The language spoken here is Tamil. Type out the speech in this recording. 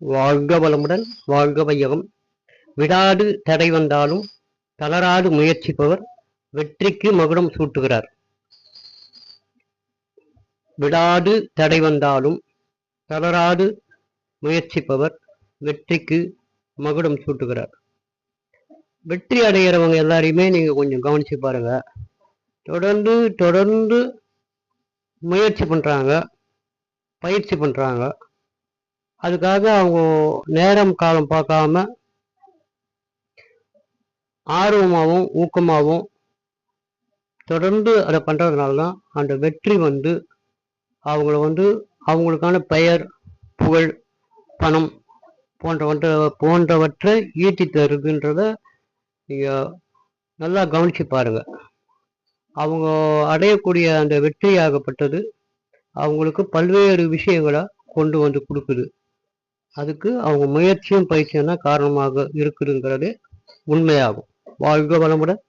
வாழ்க வளமுடன், வாழ்க வையகம். விடாது தடை வந்தாலும் தளராது முயற்சிப்பவர் வெற்றிக்கு மகுடம் சூட்டுகிறார். விடாது தடை வந்தாலும் தளராது முயற்சிப்பவர் வெற்றிக்கு மகுடம் சூட்டுகிறார். வெற்றி அடைகிறவங்க எல்லாரையுமே நீங்க கொஞ்சம் கவனிச்சு பாருங்க. தொடர்ந்து முயற்சி பண்றாங்க, பயிற்சி பண்றாங்க. அதுக்காக அவங்க நேரம் காலம் பார்க்காம ஆர்வமாகவும் ஊக்கமாகவும் தொடர்ந்து அதை பண்றதுனால தான் அந்த வெற்றி அவங்களுக்கான பெயர், புகழ், பணம் போன்றவற்றை ஈட்டி தருதுன்றத நீங்க நல்லா கவனிச்சு பாருங்க. அவங்க அடையக்கூடிய அந்த வெற்றியாகப்பட்டது அவங்களுக்கு பல்வேறு விஷயங்களை கொண்டு வந்து கொடுக்குது. அதுக்கு அவங்க முயற்சியும் பயிற்சியும் தான் காரணமாக இருக்குதுங்கிறது உண்மையாகும். வாழ்க வளமுடன்.